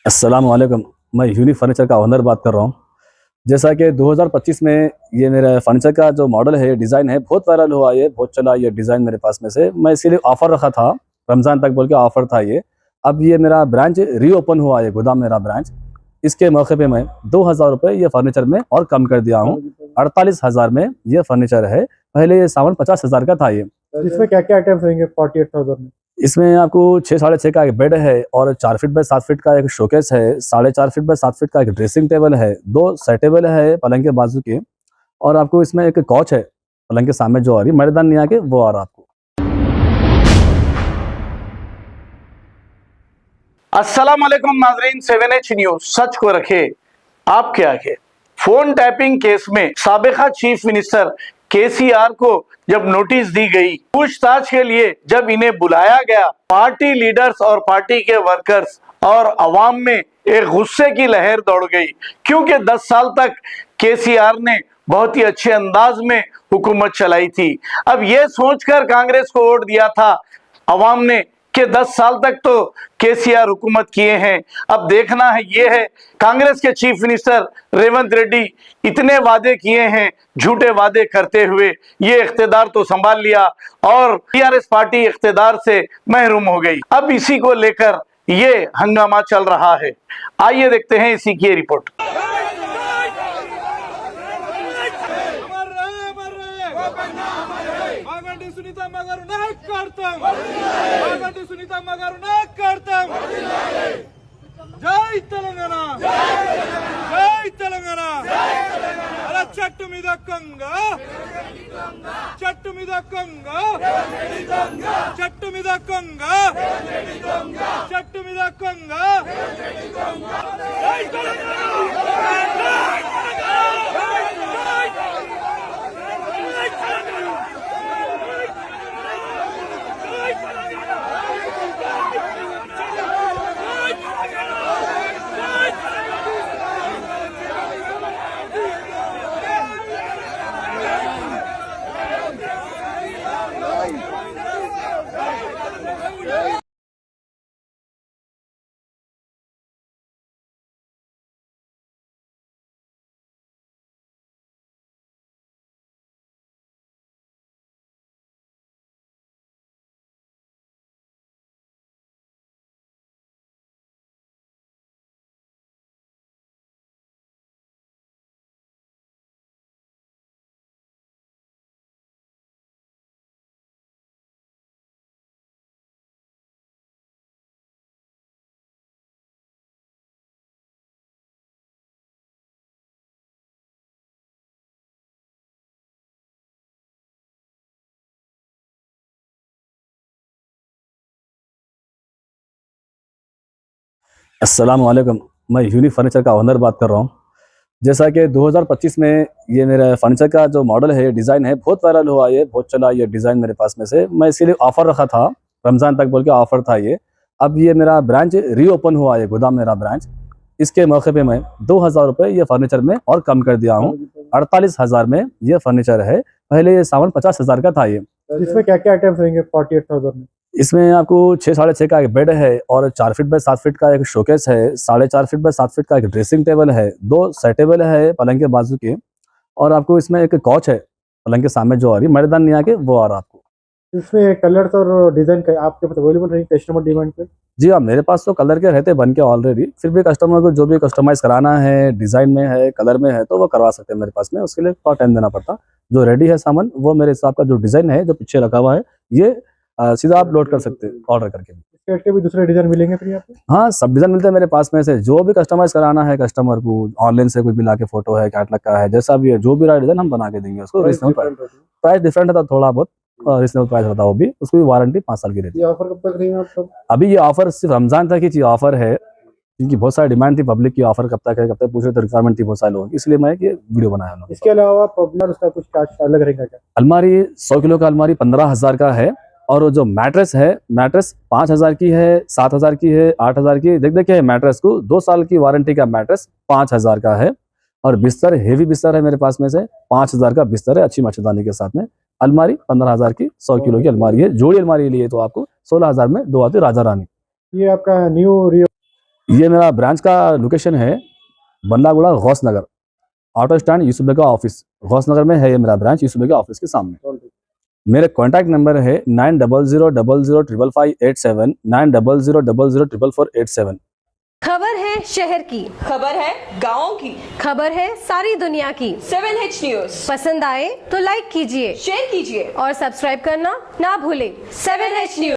अस्सलाम वालेकुम। मैं यूनिक फर्नीचर का ओनर बात कर रहा हूँ। जैसा कि 2025 में ये मेरा फर्नीचर का जो मॉडल है, डिज़ाइन है, बहुत वायरल हुआ, ये बहुत चला ये डिज़ाइन मेरे पास में से। मैं इसीलिए ऑफ़र रखा था, रमज़ान तक बोल के ऑफ़र था ये। अब ये मेरा ब्रांच रीओपन हुआ है, गोदाम मेरा ब्रांच। इसके मौके पे मैं 2000 रुपये ये फर्नीचर में और कम कर दिया हूँ। 48,000 में ये फर्नीचर है। पहले ये सामान 50,000 का था ये। इसमें क्या क्या आइटम्स रहेंगे 48,000 में? इसमें आपको 6 साढ़े 6 का एक बेड है और 4 फीट बाय 7 फीट का एक शोकेस है, 4.5 फीट बाय 7 फीट का एक ड्रेसिंग टेबल है, 2 सेट टेबल है पलंग के बाजू के, और आपको इसमें एक कॉच है पलंग के सामने जो आ रही मर्दान नहीं आके वो आ रहा आपको। अस्सलाम वालेकुम नाजरीन, 7H न्यूज सच को रखे आपके आगे। फोन टैपिंग केस में साबिका चीफ मिनिस्टर केसीआर को जब नोटिस दी गई पूछताछ के लिए, जब इन्हें बुलाया गया, पार्टी लीडर्स और पार्टी के वर्कर्स और अवाम में एक गुस्से की लहर दौड़ गई, क्योंकि 10 साल तक केसीआर ने बहुत ही अच्छे अंदाज में हुकूमत चलाई थी। अब यह सोचकर कांग्रेस को वोट दिया था अवाम ने कि 10 साल तक तो केसीआर हुकूमत किए हैं। अब देखना है ये है, कांग्रेस के चीफ मिनिस्टर रेवंत रेड्डी इतने वादे किए हैं, झूठे वादे करते हुए ये इख्तिदार तो संभाल लिया और टीआरएस पार्टी इख्तिदार से महरूम हो गई। अब इसी को लेकर ये हंगामा चल रहा है। आइए देखते हैं इसी की रिपोर्ट। జై తెలంగాణ, జై తెలంగాణ. అలా చెట్టు మీద కొంగ, చెట్టు మీద కొంగ, చెట్టు మీద కొంగ, చెట్టు మీద కొంగ. జై తెలంగాణ. अस्सलाम वालेकुम। मैं यूनिक फर्नीचर का ओनर बात कर रहा हूँ। जैसा कि 2025 में ये मेरा फर्नीचर का जो मॉडल है, डिज़ाइन है, बहुत वायरल हुआ, ये बहुत चला ये डिज़ाइन मेरे पास में से। मैं इसीलिए ऑफ़र रखा था, रमज़ान तक बोल के ऑफ़र था ये। अब ये मेरा ब्रांच रीओपन हुआ है, गोदाम मेरा ब्रांच। इसके मौके पे मैं 2000 रुपये ये फर्नीचर में और कम कर दिया हूँ। 48,000 में ये फर्नीचर है। पहले ये सामान 50,000 का था ये। इसमें क्या क्या आइटम्स रहेंगे 48,000 में? इसमें आपको 6 साढ़े 6 का एक बेड है और 4 फीट बाय 7 फीट का एक शोकेस है, 4.5 फीट बाय 7 फीट का एक ड्रेसिंग टेबल है, 2 सेट टेबल है पलंग के बाजू के, और आपको इसमें एक कॉच है पलंग के सामने जो आ रही मर्दान नहीं आके वो आ रहा आपको। इसमें कलर्स और डिजाइन का आपके पास अवेलेबल रहेंगे कस्टमर डिमांड पे? जी हाँ, मेरे पास तो कलर के रहते बन के ऑलरेडी। फिर भी कस्टमर को जो भी कस्टमाइज़ कराना है, डिज़ाइन में है, कलर में है, तो वो करवा सकते हैं मेरे पास में। उसके लिए थोड़ा टाइम देना पड़ता। जो रेडी है सामान वो मेरे हिसाब का जो डिज़ाइन है, जो पीछे रखा हुआ है, ये सीधा आप लोड कर सकते हैं ऑर्डर करके। इसके हट के भी दूसरे डिजाइन मिलेंगे फिर यहाँ पे? हाँ, सब डिज़ाइन मिलते हैं मेरे पास में से। जो भी कस्टमाइज़ कराना है कस्टमर को, ऑनलाइन से कोई भी लाके फ़ोटो है, कैटलॉग का है, जैसा भी है, जो भी रहा डिज़ाइन हम बना के देंगे उसको। रीजनेबल प्राइस डिफरेंट है, थोड़ा बहुत रीजनेबल प्राइस रहता है वो भी। उसकी भी वारंटी 5 साल की रहती है। ये ऑफर कब तक रहेगा आपका? अभी ये ऑफर सिर्फ रमज़ान तक ही ऑफर है, क्योंकि बहुत सारी डिमांड थी पब्लिक की, ऑफर कब तक है, कब तक पूछ रहे थे, रिक्वायरमेंट थी बहुत सारे लोगों की, इसलिए मैं ये वीडियो बनाया हूँ। इसके अलावा पॉपुलर उसका कुछ चार्ज अलग रहेगा क्या? अलमारी 100 किलो का अलमारी 15,000 का है, और वो जो मैट्रेस है, मैट्रेस 5,000 की है, 7,000 की है, 8,000 की। देखिए मैट्रेस को 2 साल की वारंटी का मैट्रेस 5,000 का है, और बिस्तर हेवी बिस्तर है मेरे पास में से 5,000 का बिस्तर है, अच्छी मच्छरदानी के साथ में। अलमारी 15,000 की 100 किलो की अलमारी है। जोड़ी अलमारी लिए तो आपको 16,000 में 2 आती राजा रानी। ये आपका न्यू ये मेरा ब्रांच का लोकेशन है बल्लागुड़ा गौस नगर, ऑटो स्टैंड यूसुफ बेग का ऑफिस गौस नगर में है। ये मेरा ब्रांच यूसुफ बेग के ऑफिस के सामने। मेरे कॉन्टैक्ट नंबर है 9000005587 9000004487। खबर है शहर की, खबर है गाँव की, खबर है सारी दुनिया की। 7H न्यूज पसंद आए तो लाइक कीजिए, शेयर कीजिए और सब्सक्राइब करना ना भूलें। 7H news.